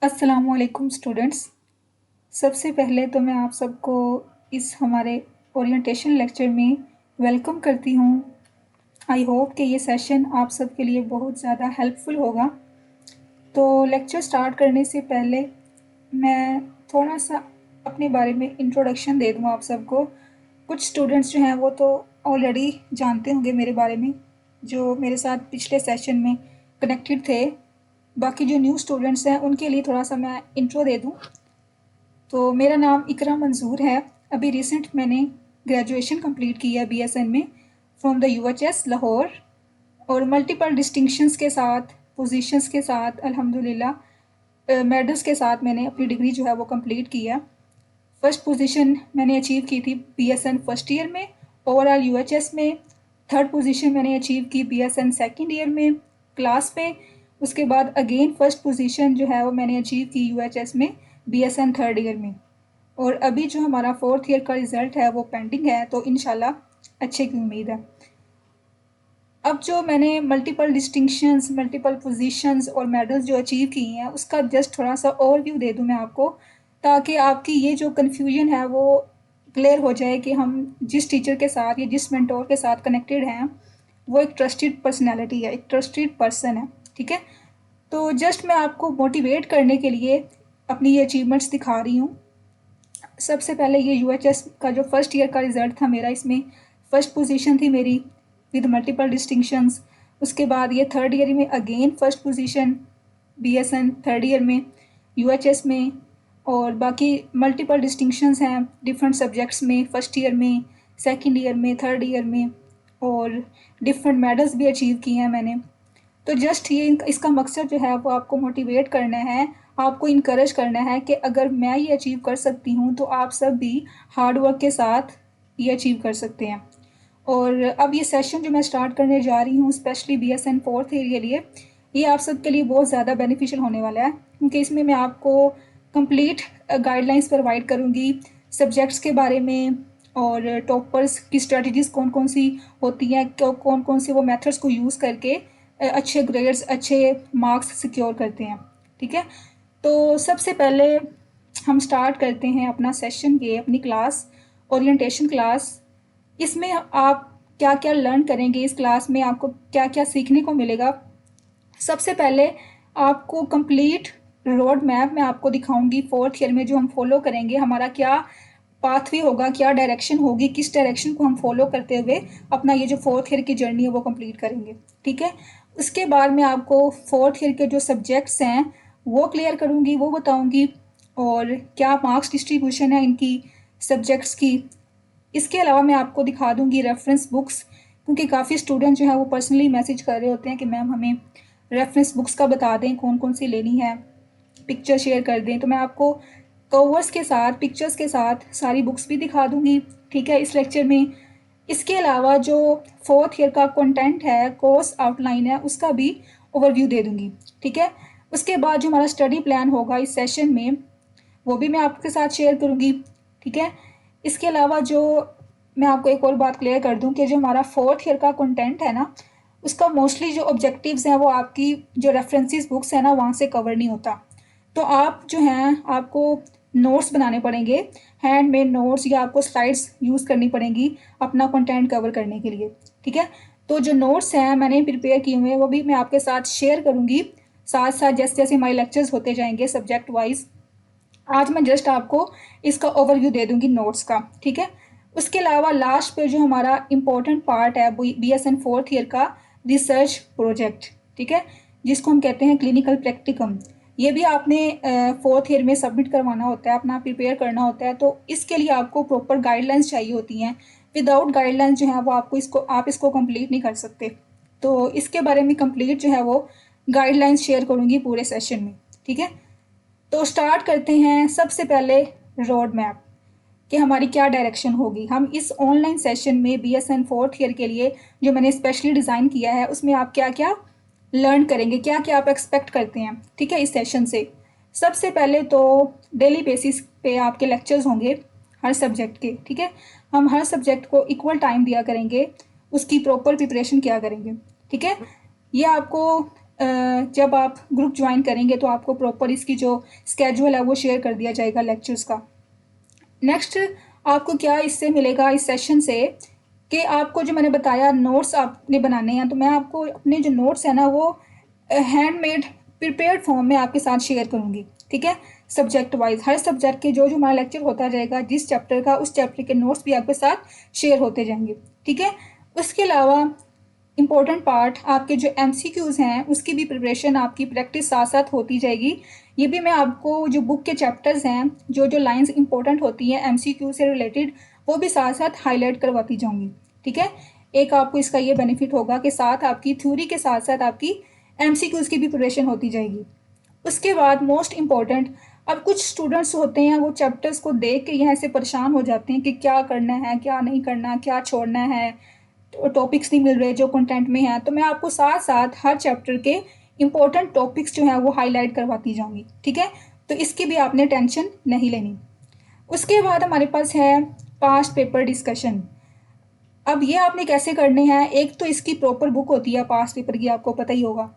अस्सलामुअलैकुम स्टूडेंट्स। सबसे पहले तो मैं आप सबको इस हमारे ओरिएंटेशन लेक्चर में वेलकम करती हूँ। आई होप कि ये सेशन आप सबके लिए बहुत ज़्यादा हेल्पफुल होगा। तो लेक्चर स्टार्ट करने से पहले मैं थोड़ा सा अपने बारे में इंट्रोडक्शन दे दूँ आप सबको। कुछ स्टूडेंट्स जो हैं वो तो ऑलरेडी जानते होंगे मेरे बारे में, जो मेरे साथ पिछले सेशन में कनेक्टेड थे। बाकी जो न्यू स्टूडेंट्स हैं उनके लिए थोड़ा सा मैं इंट्रो दे दूँ। तो मेरा नाम इकरा मंजूर है। अभी रिसेंट मैंने ग्रेजुएशन कंप्लीट की है बीएसएन में फ्रॉम द यूएचएस लाहौर, और मल्टीपल डिस्टिंक्शंस के साथ, पोजीशंस के साथ, अल्हम्दुलिल्लाह मेडल्स के साथ मैंने अपनी डिग्री जो है वो कंप्लीट की है। फर्स्ट पोजीशन मैंने अचीव की थी बीएसएन फर्स्ट ईयर में ओवरऑल यूएचएस में। थर्ड पोजीशन मैंने अचीव की बीएसएन सेकंड ईयर में क्लास पे। उसके बाद अगेन फर्स्ट पोजीशन जो है वो मैंने अचीव की यूएचएस में बीएसएन थर्ड ईयर में। और अभी जो हमारा फोर्थ ईयर का रिज़ल्ट है वो पेंडिंग है, तो इंशाल्लाह अच्छे की उम्मीद है। अब जो मैंने मल्टीपल डिस्टिंक्शंस, मल्टीपल पोजीशंस और मेडल्स जो अचीव किए हैं उसका जस्ट थोड़ा सा ओवरव्यू दे दूं मैं आपको, ताकि आपकी ये जो कन्फ्यूजन है वो क्लियर हो जाए कि हम जिस टीचर के साथ या जिस मेंटोर के साथ कनेक्टेड हैं वो एक ट्रस्टेड पर्सनैलिटी है, एक ट्रस्टेड पर्सन है। ठीक है, तो जस्ट मैं आपको मोटिवेट करने के लिए अपनी ये अचीवमेंट्स दिखा रही हूँ। सबसे पहले ये यूएचएस का जो फर्स्ट ईयर का रिज़ल्ट था मेरा, इसमें फ़र्स्ट पोजीशन थी मेरी विद मल्टीपल डिस्टिंक्शंस। उसके बाद ये थर्ड ईयर में again first position BSN third year में यूएचएस में, और बाकी मल्टीपल डिस्टिंक्शंस हैं डिफरेंट सब्जेक्ट्स में, फर्स्ट ईयर में, सेकंड ईयर में, थर्ड ईयर में, और डिफरेंट मेडल्स भी अचीव किए हैं मैंने। तो जस्ट ये इसका मकसद जो है वो आपको मोटिवेट करना है, आपको इनकरेज करना है कि अगर मैं ये अचीव कर सकती हूँ तो आप सब भी हार्ड वर्क के साथ ये अचीव कर सकते हैं। और अब ये सेशन जो मैं स्टार्ट करने जा रही हूँ स्पेशली बीएसएन फोर्थ ईयर के लिए, ये आप सब के लिए बहुत ज़्यादा बेनिफिशियल होने वाला है, क्योंकि इसमें मैं आपको कंप्लीट गाइडलाइंस प्रोवाइड करूँगी सब्जेक्ट्स के बारे में, और टॉपर्स की स्ट्रेटजीज़ कौन कौन सी होती हैं, कौन कौन से वो मेथड्स को यूज़ करके अच्छे ग्रेड्स, अच्छे मार्क्स सिक्योर करते हैं। ठीक है, तो सबसे पहले हम स्टार्ट करते हैं अपना सेशन, ये अपनी क्लास, ओरिएंटेशन क्लास। इसमें आप क्या क्या लर्न करेंगे, इस क्लास में आपको क्या क्या सीखने को मिलेगा। सबसे पहले आपको कंप्लीट रोड मैप मैं आपको दिखाऊंगी फोर्थ ईयर में जो हम फॉलो करेंगे, हमारा क्या पाथवे होगा, क्या डायरेक्शन होगी, किस डायरेक्शन को हम फॉलो करते हुए अपना ये जो फोर्थ ईयर की जर्नी है वो कंप्लीट करेंगे। ठीक है, उसके बाद मैं आपको फोर्थ ईयर के जो सब्जेक्ट्स हैं वो क्लियर करूँगी, वो बताऊँगी, और क्या मार्क्स डिस्ट्रीब्यूशन है इनकी सब्जेक्ट्स की। इसके अलावा मैं आपको दिखा दूँगी रेफरेंस बुक्स, क्योंकि काफ़ी स्टूडेंट जो है वो पर्सनली मैसेज कर रहे होते हैं कि मैम हमें रेफरेंस बुक्स का बता दें कौन कौन सी लेनी है, पिक्चर शेयर कर दें। तो मैं आपको कवर्स के साथ, पिक्चर्स के साथ सारी बुक्स भी दिखा दूँगी, ठीक है, इस लेक्चर में। इसके अलावा जो फोर्थ ईयर का कंटेंट है, कोर्स आउटलाइन है, उसका भी ओवरव्यू दे दूँगी। ठीक है, उसके बाद जो हमारा स्टडी प्लान होगा इस सेशन में वो भी मैं आपके साथ शेयर करूँगी। ठीक है, इसके अलावा जो मैं आपको एक और बात क्लियर कर दूं कि जो हमारा फोर्थ ईयर का कंटेंट है ना, उसका मोस्टली जो ऑब्जेक्टिव्स हैं वो आपकी जो रेफरेंसेस बुक्स है ना वहाँ से कवर नहीं होता। तो आप जो हैं आपको नोट्स बनाने पड़ेंगे, हैंडमेड नोट्स, या आपको स्लाइड्स यूज़ करनी पड़ेंगी अपना कंटेंट कवर करने के लिए। ठीक है, तो जो नोट्स हैं मैंने प्रिपेयर किए हुए हैं वो भी मैं आपके साथ शेयर करूँगी साथ साथ, जैसे जैसे हमारे लेक्चर्स होते जाएंगे सब्जेक्ट वाइज। आज मैं जस्ट आपको इसका ओवरव्यू दे दूंगी नोट्स का। ठीक है, उसके अलावा लास्ट पे जो हमारा इम्पोर्टेंट पार्ट है बीएसएन फोर्थ ईयर का रिसर्च प्रोजेक्ट, ठीक है, जिसको हम कहते हैं क्लिनिकल प्रैक्टिकम। ये भी आपने फोर्थ ईयर में सबमिट करवाना होता है, अपना प्रिपेयर करना होता है। तो इसके लिए आपको प्रॉपर गाइडलाइंस चाहिए होती हैं। विदाउट गाइडलाइंस जो है वो आप इसको कंप्लीट नहीं कर सकते। तो इसके बारे में कंप्लीट जो है वो गाइडलाइंस शेयर करूँगी पूरे सेशन में। ठीक है, तो स्टार्ट करते हैं। सबसे पहले रोड मैप कि हमारी क्या डायरेक्शन होगी। हम इस ऑनलाइन सेशन में बीएसएन फोर्थ ईयर के लिए जो मैंने स्पेशली डिज़ाइन किया है उसमें आप क्या क्या लर्न करेंगे, क्या क्या आप एक्सपेक्ट करते हैं, ठीक है, इस सेशन से। सबसे पहले तो डेली बेसिस पे आपके लेक्चर्स होंगे हर सब्जेक्ट के। ठीक है, हम हर सब्जेक्ट को इक्वल टाइम दिया करेंगे, उसकी प्रॉपर प्रिपरेशन किया करेंगे। ठीक है, ये आपको जब आप ग्रुप ज्वाइन करेंगे तो आपको प्रॉपर इसकी जो स्केड्यूल है वो शेयर कर दिया जाएगा लेक्चर्स का। नेक्स्ट आपको क्या इससे मिलेगा इस सेशन से कि आपको जो मैंने बताया नोट्स आपने बनाने हैं, तो मैं आपको अपने जो नोट्स है ना वो हैंडमेड प्रिपेयर्ड फॉर्म में आपके साथ शेयर करूँगी, ठीक है। सब्जेक्ट वाइज हर सब्जेक्ट के जो हमारा लेक्चर होता जाएगा जिस चैप्टर का, उस चैप्टर के नोट्स भी आपके साथ शेयर होते जाएंगे, ठीक है। उसके अलावा इम्पोर्टेंट पार्ट आपके जो MCQs हैं उसकी भी प्रिपरेशन, आपकी प्रैक्टिस साथ साथ होती जाएगी। ये भी मैं आपको जो बुक के चैप्टर्स हैं, जो जो लाइंस इंपॉर्टेंट होती हैं MCQ से रिलेटेड, वो भी साथ साथ हाईलाइट करवाती जाऊंगी, ठीक है। एक आपको इसका ये बेनिफिट होगा कि साथ आपकी थ्योरी के साथ साथ आपकी MCQs की भी प्रिपरेशन होती जाएगी। उसके बाद मोस्ट इम्पॉर्टेंट, अब कुछ स्टूडेंट्स होते हैं वो चैप्टर्स को देख के यहाँ ऐसे परेशान हो जाते हैं कि क्या करना है, क्या नहीं करना, क्या छोड़ना है, टॉपिक्स नहीं मिल रहे जो कंटेंट में है। तो मैं आपको साथ साथ हर चैप्टर के इम्पोर्टेंट टॉपिक्स जो हैं वो हाईलाइट करवाती जाऊंगी, ठीक है। तो इसकी भी आपने टेंशन नहीं लेनी। उसके बाद हमारे पास है पास्ट पेपर डिस्कशन। अब ये आपने कैसे करने हैं, एक तो इसकी प्रॉपर बुक होती है पास्ट पेपर की, आपको पता ही होगा।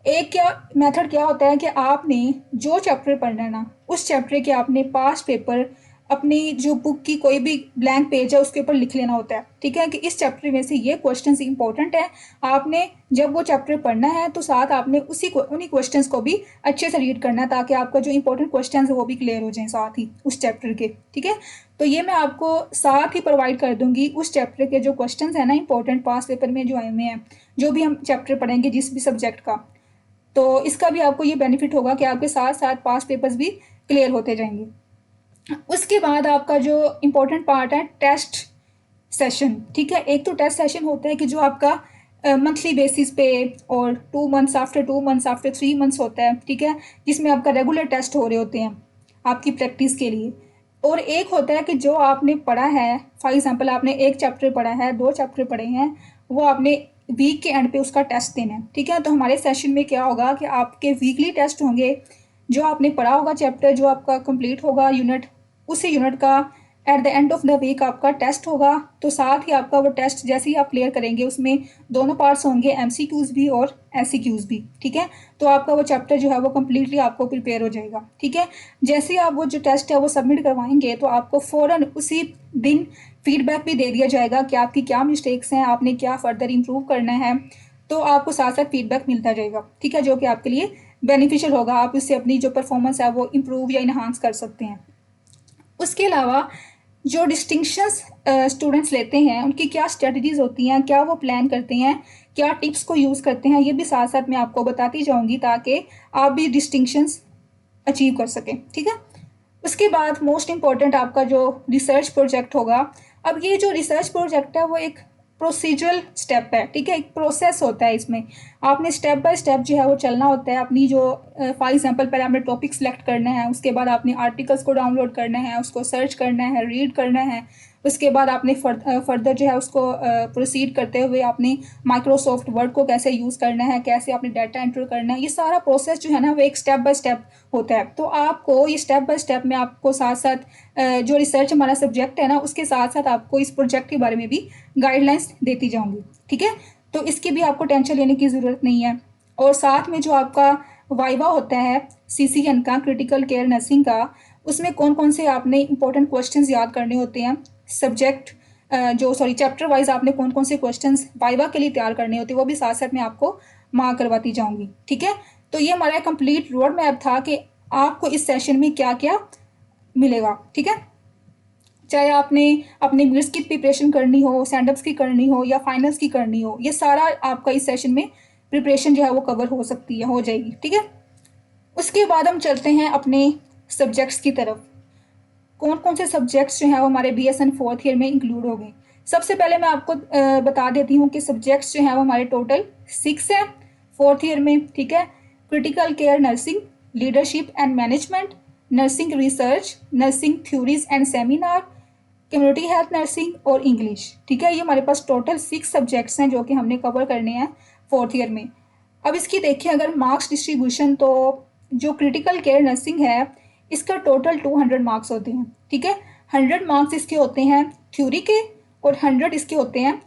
एक क्या मेथड क्या होता है कि आपने जो चैप्टर पढ़ना है ना, उस चैप्टर के आपने पास्ट पेपर अपनी जो बुक की कोई भी ब्लैंक पेज है उसके ऊपर लिख लेना होता है, ठीक है, कि इस चैप्टर में से ये क्वेश्चंस इंपॉर्टेंट है। आपने जब वो चैप्टर पढ़ना है तो साथ आपने उन्हीं क्वेश्चंस को भी अच्छे से रीड करना है ताकि आपका जो इंपॉर्टेंट क्वेश्चंस है वो भी क्लियर हो जाए साथ ही उस चैप्टर के, ठीक है। तो ये मैं आपको साथ ही प्रोवाइड कर दूंगी उस चैप्टर के जो क्वेश्चंस है ना इंपॉर्टेंट पास्ट पेपर में जो आए हुए हैं, जो भी हम चैप्टर पढ़ेंगे जिस भी सब्जेक्ट का, तो इसका भी आपको ये बेनिफिट होगा कि आपके साथ साथ पास्ट पेपर्स भी क्लियर होते जाएंगे। उसके बाद आपका जो इम्पोर्टेंट पार्ट है टेस्ट सेशन, ठीक है। एक तो टेस्ट सेशन होता है कि जो आपका मंथली बेसिस पे और 2 months after 2 months after 3 months होता है, ठीक है, जिसमें आपका रेगुलर टेस्ट हो रहे होते हैं आपकी प्रैक्टिस के लिए। और एक होता है कि जो आपने पढ़ा है, फॉर एग्जांपल आपने एक चैप्टर पढ़ा है, 2 चैप्टर पढ़े हैं, वो आपने वीक के एंड पे उसका टेस्ट देना है, ठीक है। तो हमारे सेशन में क्या होगा कि आपके वीकली टेस्ट होंगे, जो आपने पढ़ा होगा चैप्टर जो आपका कंप्लीट होगा यूनिट, उसी यूनिट का at the end of the week आपका टेस्ट होगा। तो साथ ही आपका वो टेस्ट जैसे ही आप क्लियर करेंगे उसमें दोनों पार्ट्स होंगे, MCQs भी और SCQs भी, ठीक है। तो आपका वो चैप्टर जो है वो कम्प्लीटली आपको प्रिपेयर हो जाएगा, ठीक है। जैसे ही आप वो जो टेस्ट है वो सबमिट करवाएंगे तो आपको फ़ौरन उसी दिन फीडबैक भी दे दिया जाएगा कि आपकी क्या मिस्टेक्स हैं, आपने क्या फर्दर इम्प्रूव करना है। तो आपको साथ साथ फीडबैक मिलता जाएगा, ठीक है, जो कि आपके लिए बेनिफिशियल होगा। आप इससे अपनी जो परफॉर्मेंस है वो इम्प्रूव या इन्हांस कर सकते हैं। उसके अलावा जो डिस्टिंक्शंस स्टूडेंट्स लेते हैं उनकी क्या स्ट्रेटजीज होती हैं, क्या वो प्लान करते हैं, क्या टिप्स को यूज़ करते हैं, ये भी साथ साथ मैं आपको बताती जाऊंगी ताकि आप भी डिस्टिंक्शंस अचीव कर सकें, ठीक है। उसके बाद मोस्ट इम्पॉर्टेंट आपका जो रिसर्च प्रोजेक्ट होगा। अब ये जो रिसर्च प्रोजेक्ट है वो एक प्रोसीजरल स्टेप है, ठीक है, एक प्रोसेस होता है। इसमें आपने स्टेप बाय स्टेप जो है वो चलना होता है। अपनी जो फॉर एग्जांपल पहले आपने टॉपिक सेलेक्ट करना है, उसके बाद आपने आर्टिकल्स को डाउनलोड करना है, उसको सर्च करना है, रीड करना है। उसके बाद आपने फर्दर जो है उसको प्रोसीड करते हुए आपने माइक्रोसॉफ्ट वर्ड को कैसे यूज़ करना है, कैसे आपने डाटा एंटर करना है, ये सारा प्रोसेस जो है ना वो एक स्टेप बाय स्टेप होता है। तो आपको ये स्टेप बाय स्टेप में आपको साथ साथ जो रिसर्च हमारा सब्जेक्ट है ना उसके साथ साथ आपको इस प्रोजेक्ट के बारे में भी गाइडलाइंस देती जाऊंगी, ठीक है। तो इसकी भी आपको टेंशन लेने की ज़रूरत नहीं है। और साथ में जो आपका वाइवा होता है CCN का, क्रिटिकल केयर नर्सिंग का, उसमें कौन कौन से आपने इंपॉर्टेंट क्वेश्चंस याद करने होते हैं, सब्जेक्ट चैप्टर वाइज आपने कौन कौन से क्वेश्चंस वाइवा के लिए तैयार करने होते हैं, वो भी साथ साथ मैं आपको मार्क करवाती जाऊंगी, ठीक है। तो ये हमारा कंप्लीट रोड मैप था कि आपको इस सेशन में क्या क्या मिलेगा, ठीक है। चाहे आपने अपने मिड्स की प्रिपरेशन करनी हो, स्टैंडअप्स की करनी हो या फाइनल्स की करनी हो, ये सारा आपका इस सेशन में प्रिपरेशन जो है वो कवर हो सकती है, हो जाएगी, ठीक है। उसके बाद हम चलते हैं अपने सब्जेक्ट्स की तरफ। कौन कौन से सब्जेक्ट्स जो हैं वो हमारे BSN फोर्थ ईयर में इंक्लूड हो गए। सबसे पहले मैं आपको बता देती हूँ कि सब्जेक्ट्स जो हैं वो हमारे टोटल 6 हैं फोर्थ ईयर में, ठीक है। Critical care nursing, leadership and management, nursing research, nursing theories and seminar, community health nursing और इंग्लिश, ठीक है। ये हमारे पास टोटल 6 सब्जेक्ट्स हैं जो कि हमने कवर करने हैं फोर्थ ईयर में। अब इसकी देखिए अगर मार्क्स डिस्ट्रीब्यूशन, तो जो क्रिटिकल केयर नर्सिंग है इसका टोटल 200 मार्क्स होते हैं, ठीक है। 100 मार्क्स इसके होते हैं थ्योरी के और 100 इसके होते हैं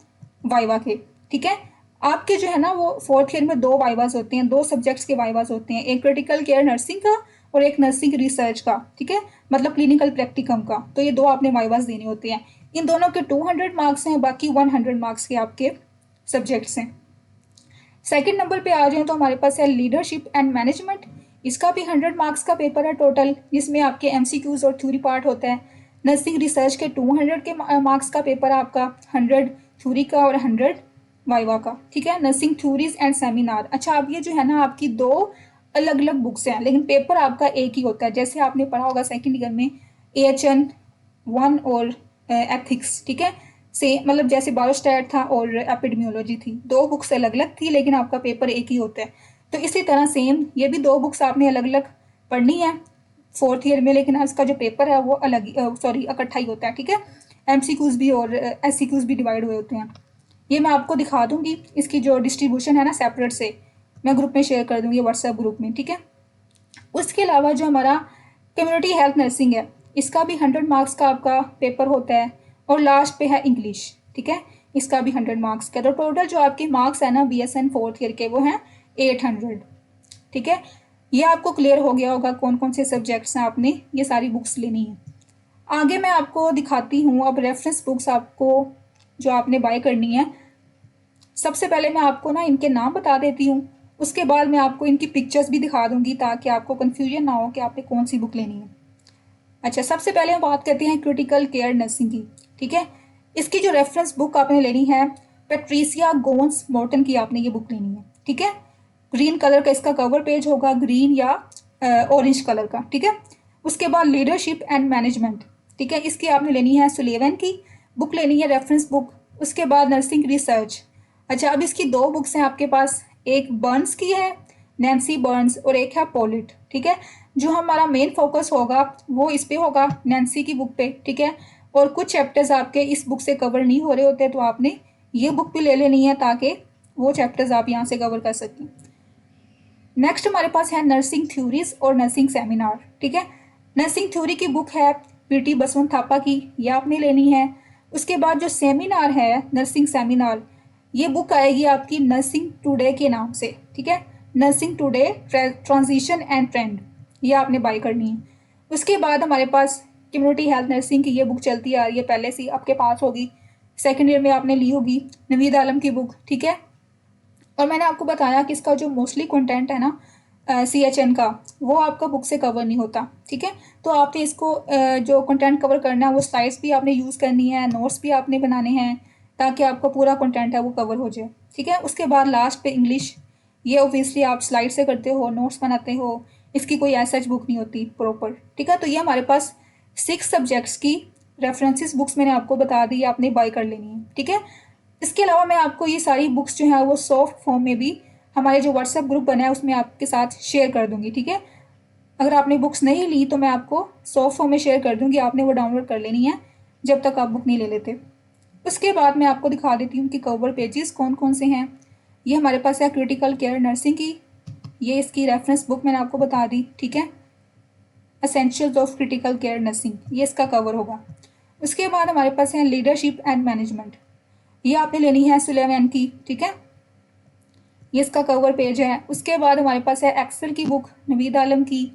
वाइवा के, ठीक है। आपके जो है ना वो फोर्थ ईयर में 2 वाइवाज होते हैं, 2 सब्जेक्ट्स के वाइवाज होते हैं, एक क्रिटिकल केयर नर्सिंग का और एक नर्सिंग रिसर्च का, ठीक है, मतलब क्लिनिकल प्रैक्टिकम का। तो ये 2 आपने वाइवाज देने होते हैं। इन दोनों के 200 मार्क्स हैं, बाकी 100 मार्क्स के आपके सब्जेक्ट्स हैं। सेकंड नंबर पे आ जाए तो हमारे पास है लीडरशिप एंड मैनेजमेंट। इसका भी 100 मार्क्स का पेपर है टोटल, जिसमें आपके एमसीक्यूज और थ्योरी पार्ट होता है। नर्सिंग रिसर्च के 200 के मार्क्स का पेपर है आपका, 100 थ्योरी का और 100 वाइवा का, ठीक है। Nursing theories and seminar. अच्छा, अब ये जो है ना आपकी 2 अलग अलग बुक्स हैं, लेकिन पेपर आपका एक ही होता है। जैसे आपने पढ़ा होगा सेकेंड ईयर में AHN 1 और एथिक्स, ठीक है, से मतलब जैसे बायोस्टैट था और एपिडेमियोलॉजी थी, 2 बुक्स अलग अलग थी लेकिन आपका पेपर एक ही होता है। तो इसी तरह सेम ये भी 2 बुक्स आपने अलग अलग पढ़नी है फोर्थ ईयर में, लेकिन इसका जो पेपर है वो अलग सॉरी इकट्ठा ही होता है, ठीक है। MCQs भी और SCQs भी डिवाइड हुए होते हैं। ये मैं आपको दिखा दूंगी, इसकी जो डिस्ट्रीब्यूशन है ना सेपरेट से मैं ग्रुप में शेयर कर दूंगी, व्हाट्सएप ग्रुप में, ठीक है। उसके अलावा जो हमारा कम्युनिटी हेल्थ नर्सिंग है, इसका भी 100 मार्क्स का आपका पेपर होता है और लास्ट पे है इंग्लिश, ठीक है, इसका भी 100 मार्क्स का। तो टोटल जो आपके मार्क्स है ना BSN फोर्थ ईयर के वो हैं 800, ठीक है। ये आपको क्लियर हो गया होगा कौन कौन से सब्जेक्ट्स हैं, आपने ये सारी बुक्स लेनी है। आगे मैं आपको दिखाती हूँ अब रेफरेंस बुक्स आपको जो आपने बाय करनी है। सबसे पहले मैं आपको ना इनके नाम बता देती हूँ, उसके बाद मैं आपको इनकी पिक्चर्स भी दिखा दूंगी ताकि आपको कन्फ्यूजन ना हो कि आपने कौन सी बुक लेनी है। अच्छा, सबसे पहले हम बात करते हैं क्रिटिकल केयर नर्सिंग की, ठीक है। इसकी जो रेफरेंस बुक आपने लेनी है पेट्रिसिया गोन्स मॉर्टन की आपने ये बुक लेनी है, ठीक है। ग्रीन कलर का इसका कवर पेज होगा, ग्रीन या ऑरेंज कलर का, ठीक है। उसके बाद लीडरशिप एंड मैनेजमेंट, ठीक है, इसकी आपने लेनी है सुलेवन की बुक लेनी है रेफरेंस बुक। उसके बाद नर्सिंग रिसर्च। अच्छा, अब इसकी 2 बुक्स हैं आपके पास, एक बर्न्स की है, नैन्सी बर्न्स, और एक है पॉलिट, ठीक है। जो हमारा मेन फोकस होगा वो इस पे होगा, नैन्सी की बुक पे, ठीक है। और कुछ चैप्टर्स आपके इस बुक से कवर नहीं हो रहे होते तो आपने ये बुक भी ले लेनी है ताकि वो चैप्टर्स आप यहाँ से कवर कर सकें। नेक्स्ट हमारे पास है नर्सिंग थ्योरीज और नर्सिंग सेमिनार, ठीक है। नर्सिंग थ्योरी की बुक है PT बसवंत थापा की, ये आपने लेनी है। उसके बाद जो सेमिनार है नर्सिंग सेमिनार, ये बुक आएगी आपकी नर्सिंग टुडे के नाम से, ठीक है। Nursing today transition and trend, ये आपने बाय करनी है। उसके बाद हमारे पास कम्युनिटी हेल्थ नर्सिंग की ये बुक चलती आ रही है, पहले से आपके पास होगी, सेकेंड ईयर में आपने ली होगी, नवीद आलम की बुक, ठीक है। और मैंने आपको बताया कि इसका जो मोस्टली कंटेंट है ना CHN का, वो आपका बुक से कवर नहीं होता, ठीक है। तो आपने इसको जो कंटेंट कवर करना है वो स्लाइड्स भी आपने यूज़ करनी है, नोट्स भी आपने बनाने हैं ताकि आपका पूरा कंटेंट है वो कवर हो जाए, ठीक है। उसके बाद लास्ट पे इंग्लिश, ये ऑब्वियसली आप स्लाइड से करते हो, नोट्स बनाते हो, इसकी कोई ऐसा बुक नहीं होती प्रॉपर, ठीक है। तो ये हमारे पास 6 सब्जेक्ट्स की रेफरेंसेस बुक्स मैंने आपको बता दी, आपने बाय कर लेनी है, ठीक है। इसके अलावा मैं आपको ये सारी बुक्स जो है वो सॉफ्ट फॉर्म में भी हमारे जो व्हाट्सएप ग्रुप बना है उसमें आपके साथ शेयर कर दूंगी, ठीक है। अगर आपने बुक्स नहीं ली तो मैं आपको सॉफ्ट फॉर्म में शेयर कर दूंगी, आपने वो डाउनलोड कर लेनी है जब तक आप बुक नहीं ले लेते। उसके बाद मैं आपको दिखा देती हूँ कि कवर पेजेस कौन कौन से हैं। ये हमारे पास है क्रिटिकल केयर नर्सिंग की, ये इसकी रेफरेंस बुक मैंने आपको बता दी, ठीक है। Essentials of critical care nursing, ये इसका कवर होगा। उसके बाद हमारे पास है लीडरशिप एंड मैनेजमेंट, ये आपने लेनी है सुलेमान की, ठीक है, ये इसका कवर पेज है। उसके बाद हमारे पास है एक्सेल की बुक नवीद आलम की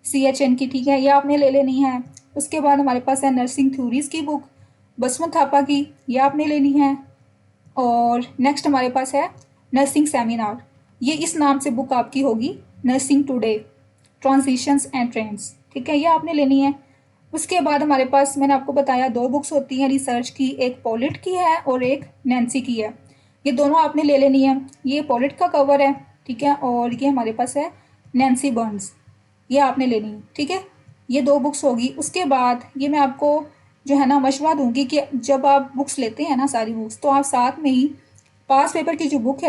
CHN की, ठीक है, ये आपने ले लेनी है। उसके बाद हमारे पास है नर्सिंग थ्योरीज की बुक बसवंत थापा की, ये आपने लेनी है। और नेक्स्ट हमारे पास है नर्सिंग सेमिनार, ये इस नाम से बुक आपकी होगी, nursing today transitions and trends, ठीक है, ये आपने लेनी है। उसके बाद हमारे पास मैंने आपको बताया 2 बुक्स होती हैं रिसर्च की, एक पॉलिट की है और एक नैन्सी की है, ये दोनों आपने ले लेनी है। ये पॉलिट का कवर है, ठीक है, और ये हमारे पास है नैन्सी बर्न्स, ये आपने लेनी है, ठीक है। ये 2 बुक्स होगी। उसके बाद ये मैं आपको जो है ना मशवरा दूंगी कि जब आप बुक्स लेते हैं ना सारी बुक्स, तो आप साथ में ही पास पेपर की जो बुक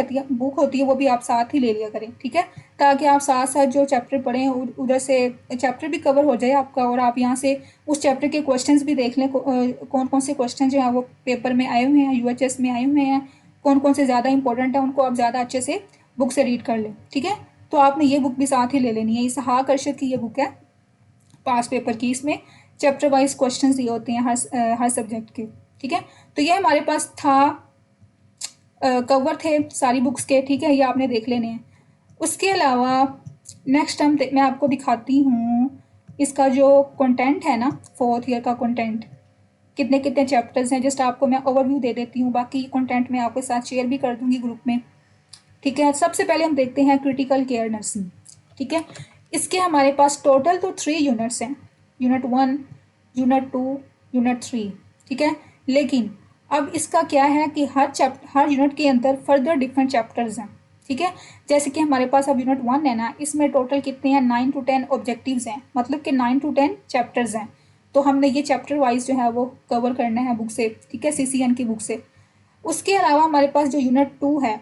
होती है वो भी आप साथ ही ले लिया करें, ठीक है, ताकि आप साथ साथ जो चैप्टर पढ़ें उधर से चैप्टर भी कवर हो जाए आपका, और आप यहाँ से उस चैप्टर के क्वेश्चंस भी देख लें कौन कौन से क्वेश्चन जो है वो पेपर में आए हुए हैं, UHS में आए हुए हैं, कौन कौन से ज़्यादा इंपॉर्टेंट है उनको आप ज़्यादा अच्छे से बुक से रीड कर लें, ठीक है। तो आपने ये बुक भी साथ ही ले लेनी है। इस हाँ अर्शद की ये बुक है पास पेपर की, इसमें चैप्टर वाइज क्वेश्चन दिए होते हैं हर सब्जेक्ट के, ठीक है। तो ये हमारे पास था कवर थे सारी बुक्स के, ठीक है, ये आपने देख लेने हैं। उसके अलावा नेक्स्ट मैं आपको दिखाती हूँ इसका जो कंटेंट है ना, 4th ईयर का कंटेंट, कितने कितने चैप्टर्स हैं। जस्ट आपको मैं ओवरव्यू दे देती हूँ, बाकी कंटेंट मैं आपके साथ शेयर भी कर दूँगी ग्रुप में, ठीक है। सबसे पहले हम देखते हैं क्रिटिकल केयर नर्सिंग, ठीक है। इसके हमारे पास टोटल तो 3 यूनिट्स हैं, यूनिट 1, यूनिट 2, यूनिट 3, ठीक है। लेकिन अब इसका क्या है कि हर यूनिट के अंदर फर्दर डिफरेंट चैप्टर्स हैं, ठीक है। जैसे कि हमारे पास अब यूनिट 1 है ना, इसमें टोटल कितने हैं, 9 to 10 ऑब्जेक्टिव्स हैं, मतलब कि 9 to 10 चैप्टर्स हैं। तो हमने ये चैप्टर वाइज जो है वो कवर करना है बुक से, ठीक है, CCN की बुक से। उसके अलावा हमारे पास जो यूनिट 2 है,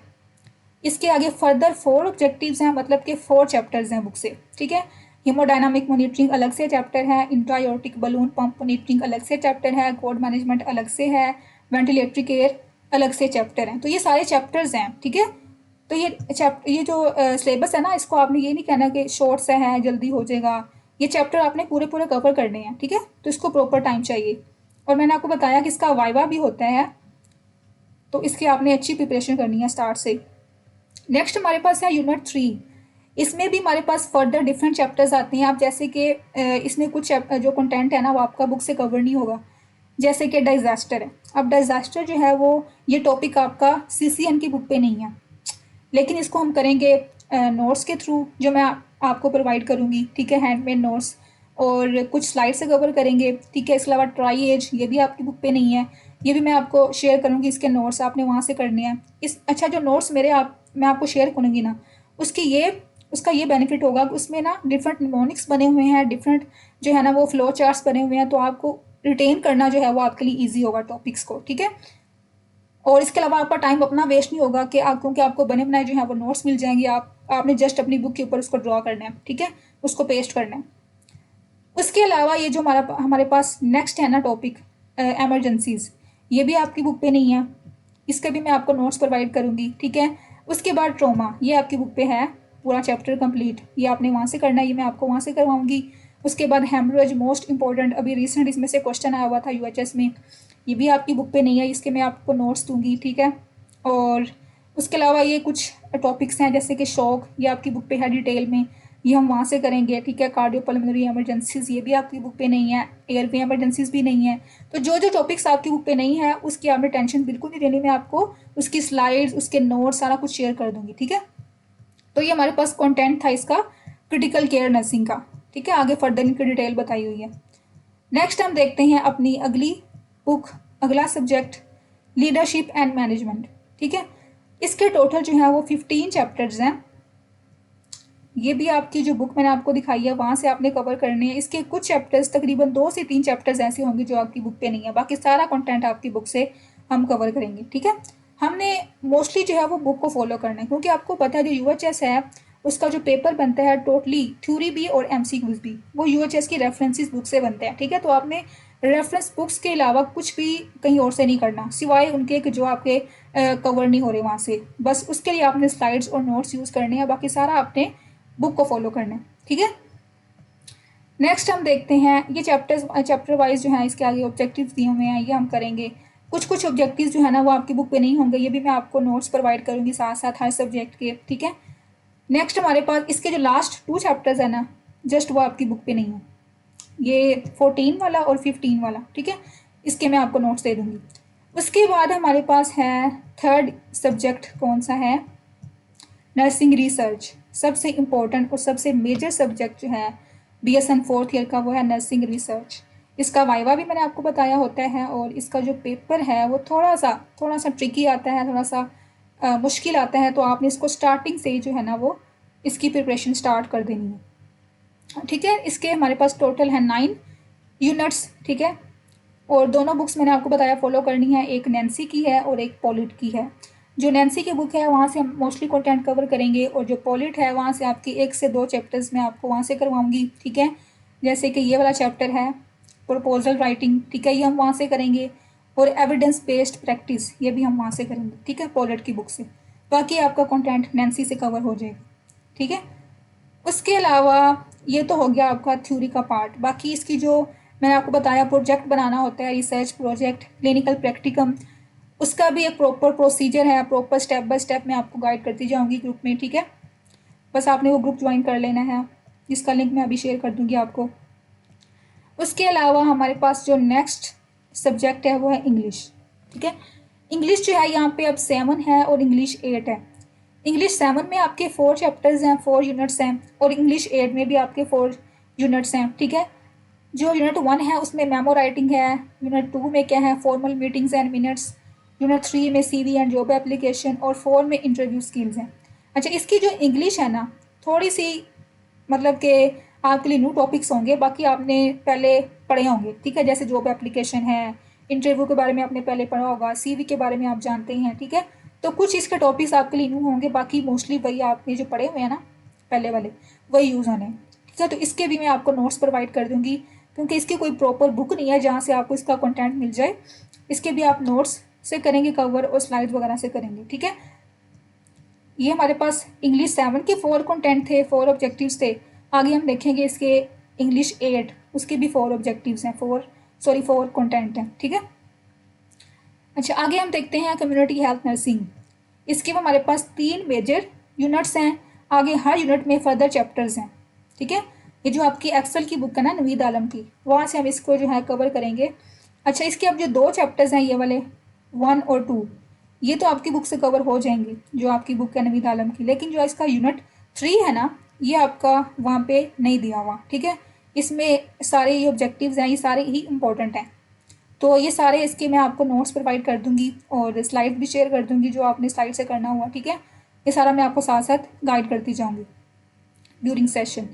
इसके आगे फर्दर 4 ऑब्जेक्टिव्स हैं, मतलब कि 4 चैप्टर्स हैं बुक से, ठीक है। हीमोडायनामिक मॉनिटरिंग अलग से चैप्टर है, इंट्रायोटिक बलून पंप मॉनिटरिंग अलग से चैप्टर है, कोड मैनेजमेंट अलग से है, वेंटिलेटरी केयर अलग से चैप्टर हैं। तो ये सारे चैप्टर्स हैं, ठीक है। तो ये जो सिलेबस है ना, इसको आपने ये नहीं कहना कि शॉर्ट सा है जल्दी हो जाएगा, ये चैप्टर आपने पूरे पूरे कवर करने हैं, ठीक है। तो इसको प्रॉपर टाइम चाहिए। और मैंने आपको बताया कि इसका वाइवा भी होता है, तो इसकी आपने अच्छी प्रिपरेशन करनी है स्टार्ट से। नेक्स्ट हमारे पास है यूनिट 3। इसमें भी हमारे पास फर्दर डिफरेंट चैप्टर्स आते हैं। आप जैसे कि इसमें कुछ जो कंटेंट है ना वो आपका बुक से कवर नहीं होगा, जैसे कि डिजास्टर है। अब डिजास्टर जो है वो ये टॉपिक आपका CCN की बुक पे नहीं है, लेकिन इसको हम करेंगे नोट्स के थ्रू, जो मैं आपको प्रोवाइड करूँगी, ठीक है, हैंडमेड नोट्स, और कुछ स्लाइड से कवर करेंगे, ठीक है। इसके अलावा ट्राई एज, ये भी आपकी बुक पे नहीं है, ये भी मैं आपको शेयर करूँगी, इसके नोट्स आपने वहाँ से करने हैं। अच्छा, जो नोट्स मैं आपको शेयर करूँगी ना, उसका ये बेनिफिट होगा कि उसमें ना डिफरेंट निमोनिक्स बने हुए हैं, डिफरेंट जो है ना वो फ्लो चार्ट्स बने हुए हैं, तो आपको रिटेन करना जो है वो आपके लिए ईजी होगा टॉपिक्स को, ठीक है। और इसके अलावा आपका टाइम अपना वेस्ट नहीं होगा कि क्योंकि आपको बने बनाए जो है वो नोट्स मिल जाएंगे, आपने जस्ट अपनी बुक के ऊपर उसको ड्रॉ करना है, ठीक है, उसको पेस्ट करना है। उसके अलावा ये जो हमारे पास नेक्स्ट है ना टॉपिक, एमरजेंसीज, ये भी आपकी बुक पे नहीं है, इसके भी मैं आपको नोट्स प्रोवाइड करूँगी, ठीक है। उसके बाद ट्रॉमा, ये आपकी बुक पे है, पूरा चैप्टर कंप्लीट, ये आपने वहाँ से करना है, ये मैं आपको वहाँ से करवाऊँगी। उसके बाद हेमरेज, मोस्ट इंपॉर्टेंट, अभी रिसेंट इसमें से क्वेश्चन आया हुआ था UHS में, ये भी आपकी बुक पे नहीं है, इसके मैं आपको नोट्स दूंगी, ठीक है। और उसके अलावा ये कुछ टॉपिक्स हैं जैसे कि शॉक, ये आपकी बुक पे है डिटेल में, ये हम वहाँ से करेंगे, ठीक है। कार्डियोपल्मोनरी एमरजेंसीज, ये भी आपकी बुक पे नहीं है, एयरवे एमरजेंसीज भी नहीं है। तो जो जो टॉपिक्स आपकी बुक पे नहीं है उसकी आपने टेंशन बिल्कुल नहीं लेनी, मैं आपको उसकी स्लाइड्स, उसके नोट्स, सारा कुछ शेयर कर दूंगी, ठीक है। तो ये हमारे पास कंटेंट था इसका क्रिटिकल केयर नर्सिंग का, ठीक है। आगे फर्दर इनकी डिटेल बताई हुई है। नेक्स्ट हम देखते हैं अपनी अगली बुक, अगला सब्जेक्ट, लीडरशिप एंड मैनेजमेंट, ठीक है। इसके टोटल जो है वो 15 चैप्टर्स हैं। ये भी आपकी जो बुक मैंने आपको दिखाई है वहाँ से आपने कवर करने हैं। इसके कुछ चैप्टर्स, तकरीबन 2 से 3 चैप्टर्स ऐसे होंगे जो आपकी बुक पे नहीं है, बाकी सारा कंटेंट आपकी बुक से हम कवर करेंगे, ठीक है। हमने मोस्टली जो है वो बुक को फॉलो करना है, क्योंकि आपको पता है जो UHS है उसका जो पेपर बनता है टोटली थ्योरी भी और MCQs भी वो UHS की रेफरेंसेस बुक से बनते हैं, ठीक है। तो आपने रेफरेंस बुक्स के अलावा कुछ भी कहीं और से नहीं करना, सिवाय उनके कि जो आपके कवर नहीं हो रहे वहाँ से, बस उसके लिए आपने स्लाइड्स और नोट्स यूज़ करने हैं, बाकी सारा आपने बुक को फॉलो करना है, ठीक है। नेक्स्ट हम देखते हैं ये चैप्टर वाइज जो है इसके आगे ऑब्जेक्टिव्स दिए हुए हैं, ये हम करेंगे। कुछ कुछ ऑब्जेक्टिव्स जो है ना वो आपकी बुक पे नहीं होंगे, ये भी मैं आपको नोट्स प्रोवाइड करूँगी साथ साथ हर सब्जेक्ट के, ठीक है। नेक्स्ट हमारे पास इसके जो लास्ट 2 चैप्टर्स है ना, जस्ट वो आपकी बुक पे नहीं है, ये 14 वाला और 15 वाला, ठीक है। इसके मैं आपको नोट्स दे दूँगी। उसके बाद हमारे पास है थर्ड सब्जेक्ट, कौन सा है, नर्सिंग रिसर्च। सबसे इम्पोर्टेंट और सबसे मेजर सब्जेक्ट जो है BSN 4th ईयर का वो है नर्सिंग रिसर्च। इसका वाइवा भी मैंने आपको बताया होता है, और इसका जो पेपर है वो थोड़ा सा ट्रिकी आता है, थोड़ा सा मुश्किल आता है। तो आपने इसको स्टार्टिंग से ही जो है ना वो इसकी प्रिपरेशन स्टार्ट कर देनी है, ठीक है। इसके हमारे पास टोटल है 9 यूनिट्स, ठीक है। और दोनों बुक्स मैंने आपको बताया फॉलो करनी है, एक नैन्सी की है और एक पॉलिट की है। जो नैन्सी की बुक है वहाँ से हम मोस्टली कंटेंट कवर करेंगे, और जो पॉलिट है वहाँ से आपकी 1 से 2 चैप्टर्स मैं आपको वहाँ से करवाऊँगी, ठीक है। जैसे कि ये वाला चैप्टर है प्रपोजल राइटिंग, ठीक है, ये हम वहाँ से करेंगे। और एविडेंस बेस्ड प्रैक्टिस, ये भी हम वहाँ से करेंगे, ठीक है, पॉलिट की बुक से। बाकी आपका कंटेंट नैन्सी से कवर हो जाएगा, ठीक है। उसके अलावा ये तो हो गया आपका थ्योरी का पार्ट। बाकी इसकी जो मैंने आपको बताया प्रोजेक्ट बनाना होता है, रिसर्च प्रोजेक्ट, क्लिनिकल प्रैक्टिकम, उसका भी एक प्रॉपर प्रोसीजर है, प्रॉपर स्टेप बाय स्टेप मैं आपको गाइड करती जाऊंगी ग्रुप में, ठीक है। बस आपने वो ग्रुप ज्वाइन कर लेना है, जिसका लिंक मैं अभी शेयर कर दूंगी आपको। उसके अलावा हमारे पास जो नेक्स्ट सब्जेक्ट है वो है इंग्लिश, ठीक है। इंग्लिश जो है यहाँ पे अब 7 है और इंग्लिश 8 है। इंग्लिश 7 में आपके 4 चैप्टर्स हैं, 4 यूनिट्स हैं, और इंग्लिश 8 में भी आपके 4 यूनिट्स हैं, ठीक है। जो यूनिट 1 है उसमें मेमो राइटिंग है, यूनिट 2 में क्या है, formal meetings and minutes, unit 3 में सीवी एंड जॉब एप्लीकेशन, और 4 में इंटरव्यू स्किल्स हैं। अच्छा, इसकी जो इंग्लिश है ना, थोड़ी सी मतलब कि आपके लिए न्यू टॉपिक्स होंगे, बाकी आपने पहले पढ़े होंगे, ठीक है। जैसे जॉब एप्लीकेशन है, इंटरव्यू के बारे में आपने पहले पढ़ा होगा, सीवी के बारे में आप जानते हैं, ठीक है। तो कुछ इसके टॉपिक्स आपके लिए न्यू होंगे, बाकी मोस्टली वही आपने जो पढ़े हुए हैं ना पहले वाले, वही यूज़ होने हैं, ठीक है। तो इसके भी मैं आपको नोट्स प्रोवाइड कर दूंगी, क्योंकि इसकी कोई प्रॉपर बुक नहीं है जहाँ से आपको इसका कंटेंट मिल जाए। इसके भी आप नोट्स से करेंगे कवर और स्लाइड वगैरह से करेंगे, ठीक है। ये हमारे पास इंग्लिश 7 के 4 कंटेंट थे, 4 ऑब्जेक्टिव्स थे। आगे हम देखेंगे इसके इंग्लिश 8, उसके भी 4 ऑब्जेक्टिव्स हैं, 4 कंटेंट हैं, ठीक है। अच्छा, आगे हम देखते हैं कम्युनिटी हेल्थ नर्सिंग। इसके भी हमारे पास 3 मेजर यूनिट्स हैं। आगे हर यूनिट में फर्दर चैप्टर्स हैं, ठीक है। ये जो आपकी एक्सेल की बुक है ना नवीद आलम की, वहाँ से हम इसको जो है कवर करेंगे। अच्छा, इसके अब जो 2 चैप्टर्स हैं ये वाले 1 और 2, ये तो आपकी बुक से कवर हो जाएंगे, जो आपकी बुक है नवीद आलम की। लेकिन जो इसका यूनिट 3 है ना, ये आपका वहाँ पे नहीं दिया हुआ, ठीक है। इसमें सारे ये ऑब्जेक्टिव्स हैं, ये सारे ही इंपॉर्टेंट हैं। तो ये सारे इसके मैं आपको नोट्स प्रोवाइड कर दूंगी और स्लाइड भी शेयर कर दूंगी, जो आपने स्लाइड से करना हुआ, ठीक है। ये सारा मैं आपको साथ साथ गाइड करती जाऊंगी ड्यूरिंग सेशन।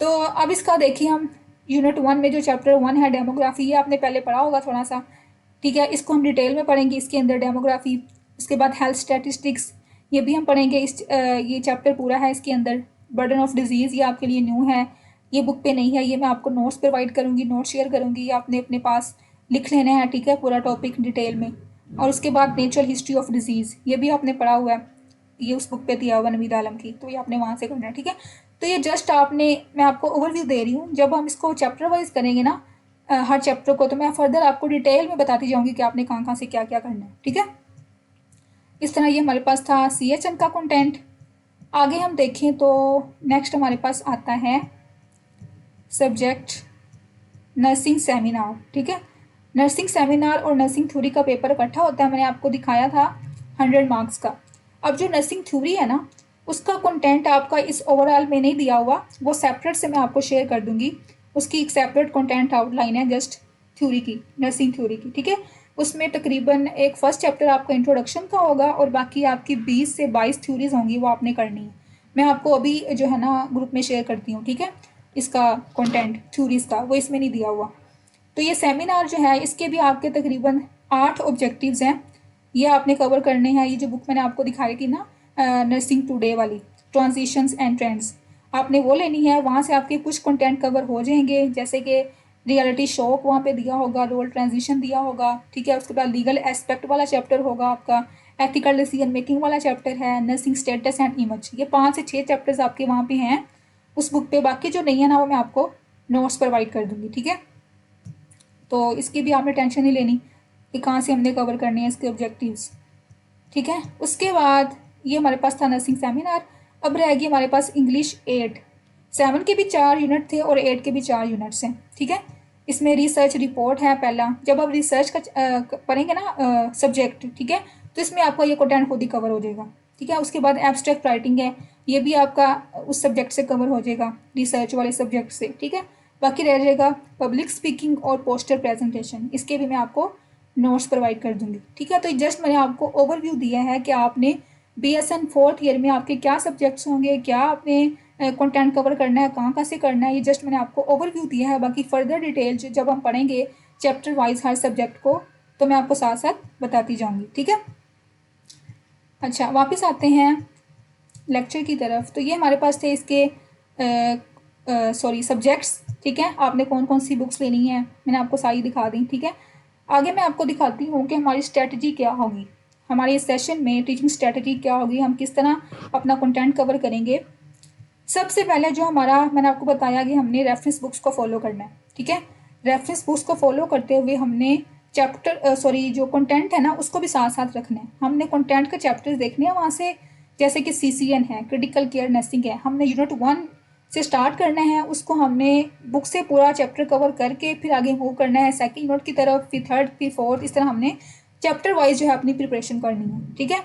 तो अब इसका देखिए हम यूनिट 1 में जो चैप्टर 1 है डेमोग्राफी, ये आपने पहले पढ़ा होगा थोड़ा सा, ठीक है। इसको हम डिटेल में पढ़ेंगे, इसके अंदर डेमोग्राफी। उसके बाद हेल्थ स्टैटिस्टिक्स, ये भी हम पढ़ेंगे। ये चैप्टर पूरा है इसके अंदर। बर्डन ऑफ डिजीज़, ये आपके लिए न्यू है, ये बुक पे नहीं है, ये मैं आपको नोट्स प्रोवाइड करूँगी, नोट शेयर करूँगी, ये आपने अपने पास लिख लेना है, ठीक है, पूरा टॉपिक डिटेल में। और उसके बाद नेचुरल हिस्ट्री ऑफ डिजीज़, ये भी आपने पढ़ा हुआ है, ये उस बुक पे दिया हुआ नवीद आलम की, तो ये आपने वहाँ से करना है, ठीक है। तो ये जस्ट आपने, मैं आपको ओवरव्यू दे रही हूँ। जब हम इसको चैप्टर वाइज करेंगे ना, हर चैप्टर को, तो मैं फर्दर आपको डिटेल में बताती जाऊँगी कि आपने कहाँ कहाँ से क्या क्या करना है, ठीक है। इस तरह ये हमारे पास था CHN का कंटेंट। आगे हम देखें तो नेक्स्ट हमारे पास आता है सब्जेक्ट नर्सिंग सेमिनार, ठीक है। नर्सिंग सेमिनार और नर्सिंग थ्योरी का पेपर इकट्ठा होता है, मैंने आपको दिखाया था 100 मार्क्स का। अब जो नर्सिंग थ्योरी है ना, उसका कंटेंट आपका इस ओवरऑल में नहीं दिया हुआ, वो सेपरेट से मैं आपको शेयर कर दूंगी। उसकी एक सेपरेट कंटेंट आउटलाइन है जस्ट थ्योरी की, नर्सिंग थ्योरी की, ठीक है। उसमें तकरीबन एक फर्स्ट चैप्टर आपका इंट्रोडक्शन का होगा, और बाकी आपकी 20 से 22 थ्योरीज होंगी, वो आपने करनी है। मैं आपको अभी जो है ना ग्रुप में शेयर करती हूँ, ठीक है। इसका कंटेंट थ्योरीज का वो इसमें नहीं दिया हुआ। तो ये सेमिनार जो है, इसके भी आपके तकरीबन 8 ऑब्जेक्टिव्स हैं, ये आपने कवर करने हैं। ये जो बुक मैंने आपको दिखाई थी ना नर्सिंग टुडे वाली, ट्रांजिशंस एंड ट्रेंड्स, आपने वो लेनी है। वहाँ से आपके कुछ कंटेंट कवर हो जाएंगे, जैसे कि रियलिटी शॉक वहाँ पे दिया होगा, रोल ट्रांजिशन दिया होगा, ठीक है। उसके बाद लीगल एस्पेक्ट वाला चैप्टर होगा आपका, एथिकल डिसीजन मेकिंग वाला चैप्टर है, नर्सिंग स्टेटस एंड इमेज, ये 5 से 6 चैप्टर्स आपके वहाँ पे हैं उस बुक पे। बाकी जो नहीं है ना, वो मैं आपको नोट्स प्रोवाइड कर दूंगी, ठीक है। तो इसकी भी आपने टेंशन नहीं लेनी कि कहाँ से हमने कवर करने हैं इसके ऑब्जेक्टिव्स, ठीक है। उसके बाद ये हमारे पास था नर्सिंग सेमिनार। अब रहेगी हमारे पास इंग्लिश 8। 7 के भी 4 यूनिट थे और 8 के भी 4 यूनिट्स हैं, ठीक है। इसमें रिसर्च रिपोर्ट है पहला। जब आप रिसर्च का पढ़ेंगे ना सब्जेक्ट, ठीक है, तो इसमें आपका ये कंटेंट खुद ही कवर हो जाएगा, ठीक है। उसके बाद एब्स्ट्रैक्ट राइटिंग है, ये भी आपका उस सब्जेक्ट से कवर हो जाएगा, रिसर्च वाले सब्जेक्ट से, ठीक है। बाकी रह जाएगा पब्लिक स्पीकिंग और पोस्टर प्रेजेंटेशन, इसके भी मैं आपको नोट्स प्रोवाइड कर दूंगी, ठीक है। तो जस्ट मैंने आपको ओवरव्यू दिया है कि आपने BSN 4th ईयर में आपके क्या सब्जेक्ट्स होंगे, क्या आपने कंटेंट कवर करना है, कहाँ कहाँ से करना है, ये जस्ट मैंने आपको ओवरव्यू दिया है। बाकी फर्दर डिटेल जब हम पढ़ेंगे चैप्टर वाइज हर सब्जेक्ट को, तो मैं आपको साथ साथ बताती जाऊँगी, ठीक है। अच्छा, वापस आते हैं लेक्चर की तरफ। तो ये हमारे पास थे इसके सब्जेक्ट्स, ठीक है। आपने कौन कौन सी बुक्स लेनी है मैंने आपको सारी दिखा दी, ठीक है। आगे मैं आपको दिखाती हूँ कि हमारी स्ट्रेटजी क्या होगी, हमारे इस सेशन में टीचिंग स्ट्रेटजी क्या होगी, हम किस तरह अपना कंटेंट कवर करेंगे। सबसे पहले जो हमारा, मैंने आपको बताया कि हमने रेफरेंस बुक्स को फॉलो करना है, ठीक है। रेफरेंस बुक्स को फॉलो करते हुए हमने चैप्टर जो कंटेंट है ना उसको भी साथ साथ रखना है। हमने कंटेंट के चैप्टर्स देखने हैं वहाँ से, जैसे कि CCN है, क्रिटिकल केयर नर्सिंग है, हमने यूनिट 1 से स्टार्ट करना है, उसको हमने बुक से पूरा चैप्टर कवर करके फिर आगे मूव करना है सेकंड यूनिट की तरफ, फिर थर्ड, फिर फोर्थ, इस तरह हमने चैप्टर वाइज जो है अपनी प्रिपरेशन करनी है। ठीक है,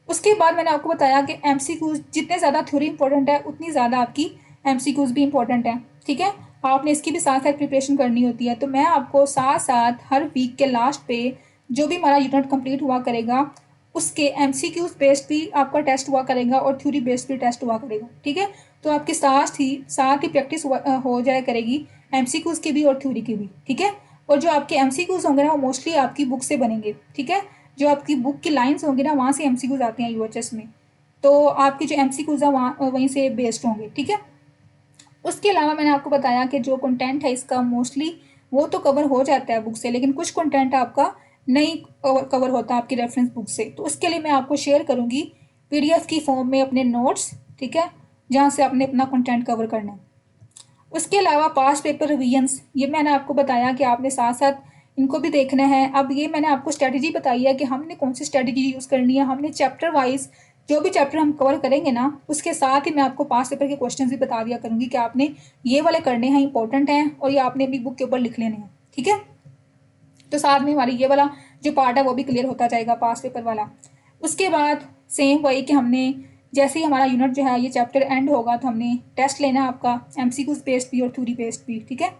उसके बाद मैंने आपको बताया कि MCQs जितने ज़्यादा थ्योरी इंपॉर्टेंट है उतनी ज़्यादा आपकी MCQs भी इंपॉर्टेंट है। ठीक है, आपने इसकी भी साथ साथ प्रिपरेशन करनी होती है। तो मैं आपको साथ साथ हर वीक के लास्ट पे जो भी हमारा यूनिट कंप्लीट हुआ करेगा उसके MCQs बेस्ड भी आपका टेस्ट हुआ करेगा और थ्योरी बेस्ड भी टेस्ट हुआ करेगा। ठीक है, तो आपके साथ ही प्रैक्टिस हो जाया करेगी MCQs की भी और थ्योरी की भी। ठीक है, और जो आपके MCQs होंगे ना वो मोस्टली आपकी बुक से बनेंगे। ठीक है, जो आपकी बुक की लाइंस होंगी ना वहाँ से MCQs आते हैं UHS में, तो आपकी जो MCQs है वहाँ वहीं से बेस्ड होंगे। ठीक है, उसके अलावा मैंने आपको बताया कि जो कंटेंट है इसका मोस्टली वो तो कवर हो जाता है बुक से, लेकिन कुछ कंटेंट आपका नहीं कवर होता आपकी रेफरेंस बुक से। तो उसके लिए मैं आपको शेयर करूँगी PDF की फॉर्म में अपने नोट्स। ठीक है, जहाँ से आपने अपना कंटेंट कवर करना है। उसके अलावा पास्ट पेपर रिविजन्स, ये मैंने आपको बताया कि आपने साथ साथ इनको भी देखना है। अब ये मैंने आपको स्ट्रेटजी बताई है कि हमने कौन सी स्ट्रेटजी यूज़ करनी है। हमने चैप्टर वाइज जो भी चैप्टर हम कवर करेंगे ना उसके साथ ही मैं आपको पास्ट पेपर के क्वेश्चन भी बता दिया करूँगी कि आपने ये वाले करने हैं, इंपॉर्टेंट हैं, और ये आपने अपनी बुक के ऊपर लिख लेने हैं। ठीक है, तो साथ में हमारी ये वाला जो पार्ट है वो भी क्लियर होता जाएगा पास्ट पेपर वाला। उसके बाद सेम वही कि हमने जैसे ही हमारा यूनिट जो है ये चैप्टर एंड होगा तो हमने टेस्ट लेना है आपका MCQs बेस्ड भी और थ्योरी बेस्ड भी। ठीक है,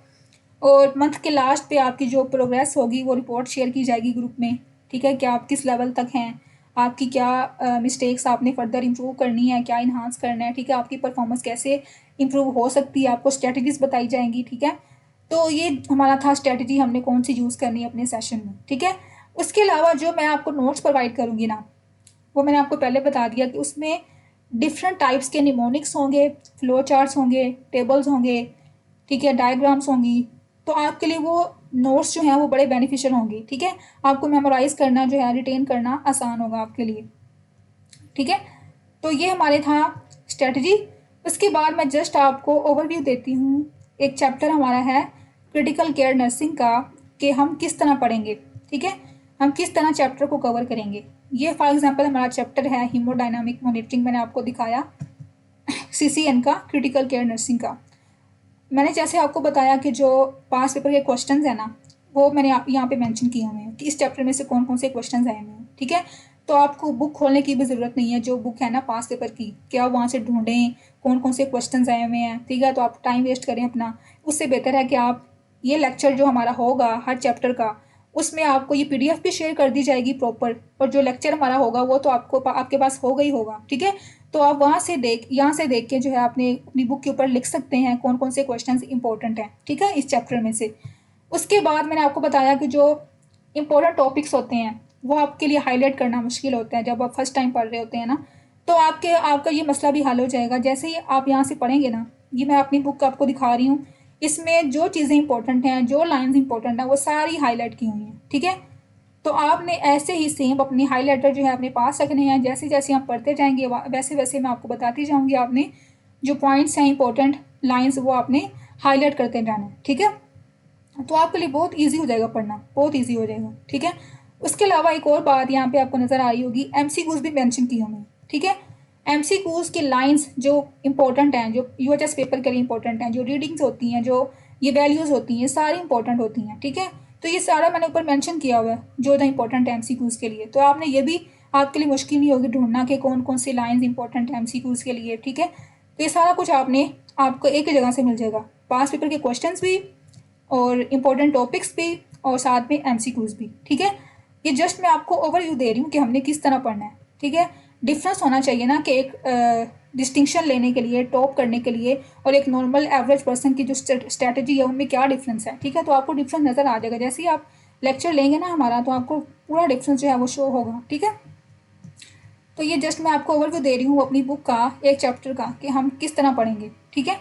और मंथ के लास्ट पे आपकी जो प्रोग्रेस होगी वो रिपोर्ट शेयर की जाएगी ग्रुप में। ठीक है, कि आप किस लेवल तक हैं, आपकी क्या मिस्टेक्स आपने फर्दर इम्प्रूव करनी है, क्या इन्हांस करना है। ठीक है, आपकी परफॉर्मेंस कैसे इम्प्रूव हो सकती है, आपको स्ट्रेटजीज बताई जाएंगी। ठीक है, तो ये हमारा था स्ट्रेटजी हमने कौन सी यूज़ करनी है अपने सेशन में। ठीक है, उसके अलावा जो मैं आपको नोट्स प्रोवाइड करूँगी ना वो मैंने आपको पहले बता दिया कि उसमें डिफरेंट टाइप्स के निमोनिक्स होंगे, फ्लो चार्ट्स होंगे, टेबल्स होंगे। ठीक है, डायग्राम्स होंगी। तो आपके लिए वो नोट्स जो हैं वो बड़े बेनिफिशियल होंगे। ठीक है, आपको मेमोराइज करना जो है, रिटेन करना आसान होगा आपके लिए। ठीक है, तो ये हमारे था स्ट्रेटजी। उसके बाद मैं जस्ट आपको ओवरव्यू देती हूँ। एक चैप्टर हमारा है क्रिटिकल केयर नर्सिंग का, कि हम किस तरह पढ़ेंगे। ठीक है, हम किस तरह चैप्टर को कवर करेंगे। ये फॉर एग्जांपल हमारा चैप्टर है हीमोडायनामिक मॉनिटरिंग, मैंने आपको दिखाया CCN का, क्रिटिकल केयर नर्सिंग का। मैंने जैसे आपको बताया कि जो पास पेपर के क्वेश्चंस हैं ना वो मैंने यहाँ पे मेंशन किए हुए हैं कि इस चैप्टर में से कौन कौन से क्वेश्चंस आए हुए हैं। ठीक है, तो आपको बुक खोलने की भी ज़रूरत नहीं है, जो बुक है ना पास पेपर की, कि आप वहाँ से ढूंढें कौन कौन से क्वेश्चंस आए हुए हैं। ठीक है, तो आप टाइम वेस्ट करें अपना, उससे बेहतर है कि आप ये लेक्चर जो हमारा होगा हर चैप्टर का उसमें आपको ये PDF भी शेयर कर दी जाएगी प्रॉपर, और जो लेक्चर हमारा होगा वो तो आपको आपके पास होगा ही होगा। ठीक है, तो आप यहाँ से देख के जो है आपने अपनी बुक के ऊपर लिख सकते हैं कौन कौन से क्वेश्चंस इंपॉर्टेंट हैं। ठीक है, इस चैप्टर में से। उसके बाद मैंने आपको बताया कि जो इंपॉर्टेंट टॉपिक्स होते हैं वो आपके लिए हाईलाइट करना मुश्किल होता है जब आप फर्स्ट टाइम पढ़ रहे होते हैं ना, तो आपका ये मसला भी हल हो जाएगा जैसे ही आप यहाँ से पढ़ेंगे ना। ये मैं अपनी बुक आपको दिखा रही हूँ, इसमें जो चीज़ें इंपॉर्टेंट हैं, जो लाइन्स इंपॉर्टेंट हैं वो सारी हाईलाइट की हुई हैं। ठीक है, तो आपने ऐसे ही सेम अपनी हाईलाइटर जो है अपने पास रखने हैं, जैसे जैसे हम पढ़ते जाएंगे वैसे वैसे मैं आपको बताती जाऊंगी। आपने जो पॉइंट्स हैं इंपॉर्टेंट लाइंस वो आपने हाईलाइट करते जाना है। ठीक है, तो आपके लिए बहुत इजी हो जाएगा पढ़ना, बहुत इजी हो जाएगा। ठीक है, उसके अलावा एक और बात यहाँ पे आपको नज़र आ रही होगी, MCQs भी मेंशन की हमें। ठीक है, MCQs की लाइंस जो इंपॉर्टेंट हैं, जो UHS पेपर के लिए इंपॉर्टेंट हैं, जो रीडिंग्स होती हैं, जो ये वैल्यूज़ होती हैं, सारी इंपॉर्टेंट होती हैं। ठीक है, तो ये सारा मैंने ऊपर मेंशन किया हुआ है जो द इंपॉर्टेंट है MCQs के लिए, तो आपने ये भी आपके लिए मुश्किल नहीं होगी ढूंढना कि कौन कौन सी लाइंस इंपॉर्टेंट है MCQs के लिए। ठीक है, तो ये सारा कुछ आपको एक ही जगह से मिल जाएगा, पास पेपर के क्वेश्चन भी और इम्पोर्टेंट टॉपिक्स भी और साथ में MCQs भी। ठीक है, ये जस्ट मैं आपको ओवरव्यू दे रही हूँ कि हमने किस तरह पढ़ना है। ठीक है, डिफरेंस होना चाहिए ना कि एक डिस्टिंक्शन लेने के लिए, टॉप करने के लिए, और एक नॉर्मल एवरेज पर्सन की जो स्ट्रैटेजी है उनमें क्या डिफरेंस है। ठीक है, तो आपको डिफरेंस नज़र आ जाएगा जैसे ही आप लेक्चर लेंगे ना हमारा, तो आपको पूरा डिफरेंस जो है वो शो होगा। ठीक है, तो ये जस्ट मैं आपको ओवरव्यू दे रही हूँ अपनी बुक का एक चैप्टर का कि हम किस तरह पढ़ेंगे। ठीक है,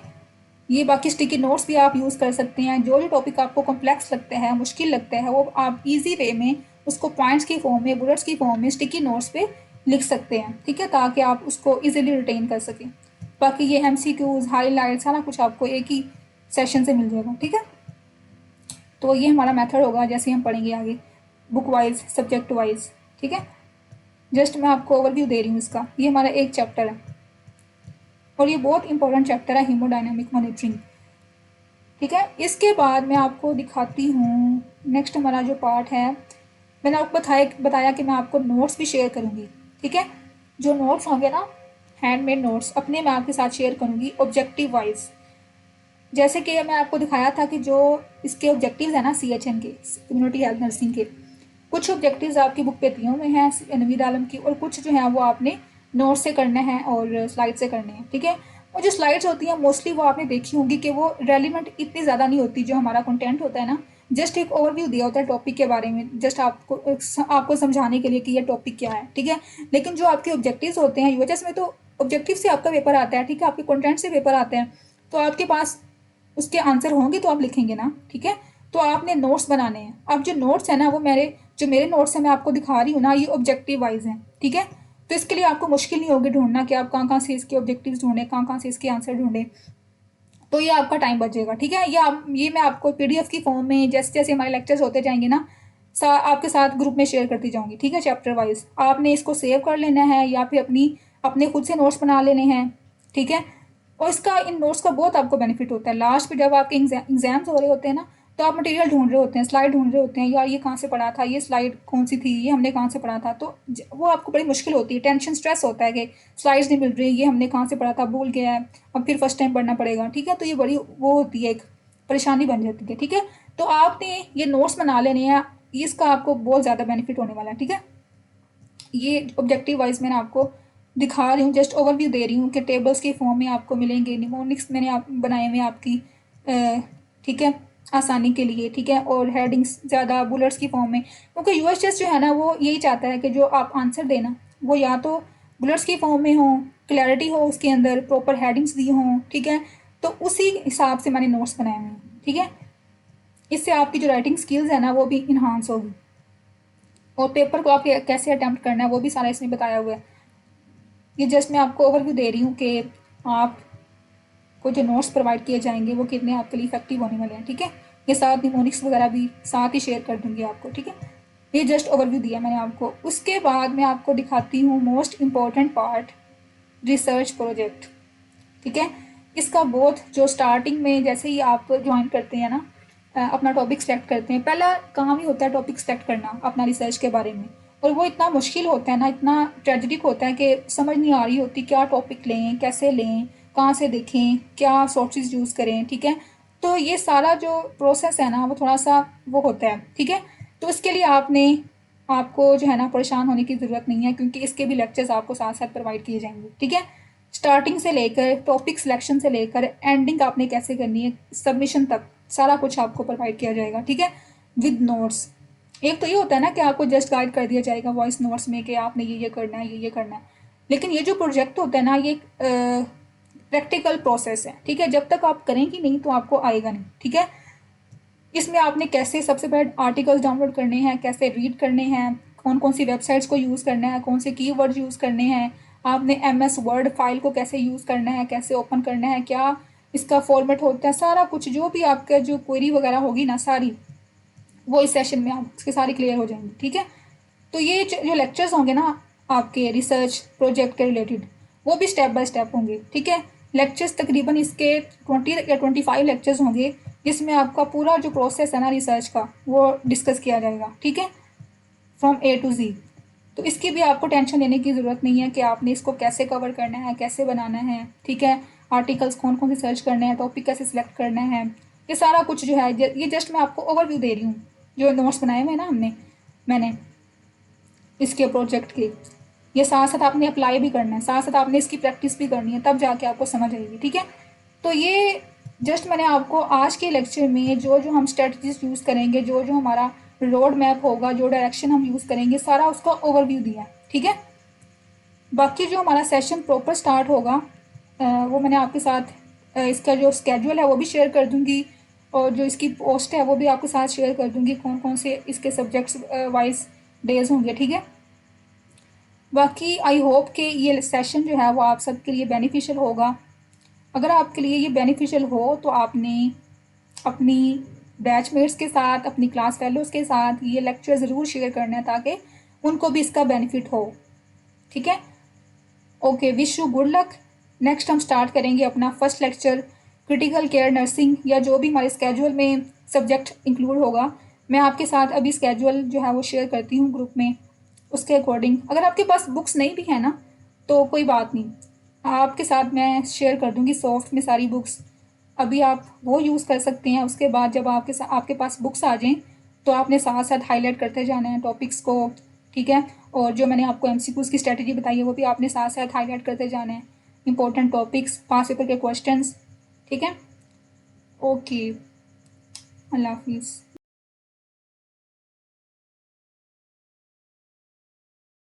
ये बाकी स्टिकी नोट्स भी आप यूज़ कर सकते हैं, जो जो टॉपिक आपको कॉम्प्लेक्स लगता है, मुश्किल लगता है, वो आप इजी वे में उसको पॉइंट्स की फॉर्म में, बुलेट्स की फॉर्म में स्टिकी नोट्स पे लिख सकते हैं। ठीक है, ताकि आप उसको इजीली रिटेन कर सकें। बाकी ये MCQs हाईलाइट सारा कुछ आपको एक ही सेशन से मिल जाएगा। ठीक है, तो ये हमारा मेथड होगा जैसे हम पढ़ेंगे आगे, बुक वाइज, सब्जेक्ट वाइज। ठीक है, जस्ट मैं आपको ओवरव्यू दे रही हूँ इसका। ये हमारा एक चैप्टर है और ये बहुत इंपॉर्टेंट चैप्टर है, हीमोडायनामिक मॉनिटरिंग। ठीक है, इसके बाद मैं आपको दिखाती हूँ नेक्स्ट हमारा जो पार्ट है। मैंने आपको बताया कि मैं आपको नोट्स भी शेयर करूँगी। ठीक है, जो नोट्स होंगे ना, हैंडमेड नोट्स अपने मैं आपके साथ शेयर करूँगी ऑब्जेक्टिव वाइज। जैसे कि मैं आपको दिखाया था कि जो इसके ऑब्जेक्टिव्स हैं ना, CHN के, कम्युनिटी हेल्थ नर्सिंग के, कुछ ऑब्जेक्टिव्स आपकी बुक पे दिए हुए हैं नवीद आलम की, और कुछ जो है वो आपने नोट से करने हैं और स्लाइड से करने हैं। ठीक है, और जो स्लाइड्स होती हैं मोस्टली वो आपने देखी होंगी कि वो रेलिवेंट इतनी ज़्यादा नहीं होती। जो हमारा कंटेंट होता है ना, जस्ट एक ओवरव्यू दिया होता है टॉपिक के बारे में, जस्ट आपको समझाने के लिए कि ये टॉपिक क्या है। ठीक है, लेकिन जो आपके ऑब्जेक्टिव्स होते हैं यूएचएस में, तो ऑब्जेक्टिव से आपका पेपर आता है। ठीक है, आपके कंटेंट से पेपर आते हैं, तो आपके पास उसके आंसर होंगे तो आप लिखेंगे ना। ठीक है, तो आपने नोट्स बनाने हैं। अब जो नोट्स है ना, वो मेरे नोट्स हैं, मैं आपको दिखा रही हूँ ना, ये ऑब्जेक्टिव वाइज हैं। ठीक है, तो इसके लिए आपको मुश्किल नहीं होगी ढूंढना कि आप कहाँ कहाँ से इसके ऑब्जेक्टिव्स ढूंढें, कहाँ कहाँ से इसके आंसर ढूंढें। तो ये आपका टाइम बचेगा। ठीक है, ये मैं आपको PDF की फॉर्म में जैसे जैसे हमारे लेक्चर्स होते जाएंगे ना, आपके साथ ग्रुप में शेयर करती जाऊंगी। ठीक है, चैप्टर वाइज आपने इसको सेव कर लेना है या फिर अपने खुद से नोट्स बना लेने हैं। ठीक है, और इसका इन नोट्स का बहुत आपको बेनिफिट होता है। लास्ट पे जब आपके एग्जाम्स हो रहे होते हैं ना, तो आप मटेरियल ढूंढ रहे होते हैं, स्लाइड ढूंढ रहे होते हैं, यार ये कहाँ से पढ़ा था, ये स्लाइड कौन सी थी, ये हमने कहाँ से पढ़ा था, तो वो आपको बड़ी मुश्किल होती है, टेंशन स्ट्रेस होता है कि स्लाइड्स नहीं मिल रही, ये हमने कहाँ से पढ़ा था, भूल गया है, अब फिर फर्स्ट टाइम पढ़ना पड़ेगा। ठीक है, तो ये बड़ी वो होती है, एक परेशानी बन जाती है। ठीक है, तो आपने ये नोट्स बना लेने हैं, इसका आपको बहुत ज़्यादा बेनिफिट होने वाला है। ठीक है, ये ऑब्जेक्टिव वाइज मैंने आपको दिखा रही हूँ, जस्ट ओवरव्यू दे रही हूँ कि टेबल्स के फॉर्म में आपको मिलेंगे, निमोनिक्स मैंने आप बनाए हुए आपकी। ठीक है, आसानी के लिए। ठीक है, और हेडिंग्स ज़्यादा बुलेट्स की फॉर्म में, क्योंकि यूएसएस जो है ना वो यही चाहता है कि जो आप आंसर देना वो या तो बुलेट्स की फॉर्म में हो, क्लैरिटी हो उसके अंदर, प्रॉपर हेडिंग्स दी हों। ठीक है, तो उसी हिसाब से मैंने नोट्स बनाए हुए हैं। ठीक है, इससे आपकी जो राइटिंग स्किल्स है ना वो भी इन्हांस होगी, और पेपर को आप कैसे अटैम्प्ट करना है वो भी सारा इसमें बताया हुआ है। ये जस्ट मैं आपको ओवरव्यू दे रही हूँ कि आपको जो नोट्स प्रोवाइड किए जाएंगे वो कितने आपके लिए इफेक्टिव होने वाले हैं। ठीक है, ये साथ निमोनिक्स वगैरह भी साथ ही शेयर कर दूंगी आपको। ठीक है, ये जस्ट ओवरव्यू दिया मैंने आपको। उसके बाद मैं आपको दिखाती हूँ most important part, research project. ठीक है, इसका बहुत जो स्टार्टिंग में जैसे ही आप ज्वाइन करते हैं ना, अपना टॉपिक सेलेक्ट करते हैं, पहला काम ही होता है टॉपिक सेलेक्ट करना अपना रिसर्च के बारे में। और वो इतना मुश्किल होता है ना, इतना ट्रेजिडिक होता है कि समझ नहीं आ रही होती क्या टॉपिक लें, कैसे लें, कहाँ से देखें, क्या सोर्सेज यूज़ करें। ठीक है, तो ये सारा जो प्रोसेस है ना वो थोड़ा सा वो होता है। ठीक है, तो इसके लिए आपको जो है ना परेशान होने की ज़रूरत नहीं है, क्योंकि इसके भी लेक्चर्स आपको साथ साथ प्रोवाइड किए जाएंगे। ठीक है, स्टार्टिंग से लेकर टॉपिक सिलेक्शन से लेकर एंडिंग आपने कैसे करनी है सबमिशन तक, सारा कुछ आपको प्रोवाइड किया जाएगा। ठीक है, विद नोट्स। एक तो ये होता है ना कि आपको जस्ट गाइड कर दिया जाएगा वॉइस नोट्स में कि आपने ये करना है, ये करना है, लेकिन ये जो प्रोजेक्ट होता है ना, ये प्रैक्टिकल प्रोसेस है। ठीक है, जब तक आप करेंगी नहीं तो आपको आएगा नहीं। ठीक है, इसमें आपने कैसे सबसे पहले आर्टिकल्स डाउनलोड करने हैं, कैसे रीड करने हैं, कौन कौन सी वेबसाइट्स को यूज़ करना है, कौन से कीवर्ड्स यूज़ करने हैं, आपने MS वर्ड फाइल को कैसे यूज़ करना है, कैसे ओपन करना है, क्या इसका फॉर्मेट होता है, सारा कुछ जो भी आपका जो क्वेरी वगैरह होगी ना सारी, वो इस सेशन में आपके सारी क्लियर हो जाएंगी। ठीक है, तो ये जो लेक्चर्स होंगे ना आपके रिसर्च प्रोजेक्ट के रिलेटेड, वो भी स्टेप बाय स्टेप होंगे। ठीक है, लेक्चर्स तकरीबन इसके 20 या 25 लेक्चर्स होंगे, जिसमें आपका पूरा जो प्रोसेस है ना रिसर्च का वो डिस्कस किया जाएगा। ठीक है, फ्रॉम A to Z। तो इसकी भी आपको टेंशन लेने की ज़रूरत नहीं है कि आपने इसको कैसे कवर करना है, कैसे बनाना है। ठीक है, आर्टिकल्स कौन कौन से सर्च करने हैं, टॉपिक कैसे सिलेक्ट करना है, ये सारा कुछ जो है, ये जस्ट मैं आपको ओवरव्यू दे रही हूँ जो नोट्स बनाए हुए हैं ना मैंने इसके प्रोजेक्ट के। ये साथ साथ आपने अप्लाई भी करना है, साथ साथ आपने इसकी प्रैक्टिस भी करनी है, तब जाके आपको समझ आएगी। ठीक है, तो ये जस्ट मैंने आपको आज के लेक्चर में जो जो हम स्ट्रेटजीज यूज़ करेंगे, जो जो हमारा रोड मैप होगा, जो डायरेक्शन हम यूज़ करेंगे, सारा उसका ओवरव्यू दिया है। ठीक है, बाकी जो हमारा सेशन प्रॉपर स्टार्ट होगा वो मैंने आपके साथ इसका जो स्केड्यूल है वो भी शेयर कर दूंगी, और जो इसकी पोस्ट है वो भी आपके साथ शेयर कर दूंगी, कौन कौन से इसके सब्जेक्ट्स वाइज डेज होंगे। ठीक है, बाकी आई होप कि ये सेशन जो है वो आप सबके लिए बेनिफिशियल होगा। अगर आपके लिए ये बेनिफिशियल हो तो आपने अपनी बैचमेट्स के साथ, अपनी क्लास फेलोज़ के साथ ये लेक्चर ज़रूर शेयर करना है ताकि उनको भी इसका बेनिफिट हो। ठीक है, okay, wish you good luck. Next हम स्टार्ट करेंगे अपना first lecture, critical care nursing, या जो भी हमारे स्केड्यूल में सब्जेक्ट इंक्लूड होगा। मैं आपके साथ अभी स्केड्यूल जो है वो शेयर करती हूँ ग्रुप में, उसके अकॉर्डिंग। अगर आपके पास बुक्स नहीं भी है ना तो कोई बात नहीं, आपके साथ मैं शेयर कर दूँगी सॉफ्ट में सारी बुक्स। अभी आप वो यूज़ कर सकते हैं। उसके बाद जब आपके पास बुक्स आ जाएं तो आपने साथ साथ हाईलाइट करते जाना है टॉपिक्स को। ठीक है, और जो मैंने आपको एमसीक्यूज़ की स्ट्रेटजी बताई है वो भी आपने साथ साथ हाईलाइट करते जाना है, इंपॉर्टेंट टॉपिक्स, पास पेपर के क्वेश्चंस। ठीक है, ओके, अल्लाह हाफिज़।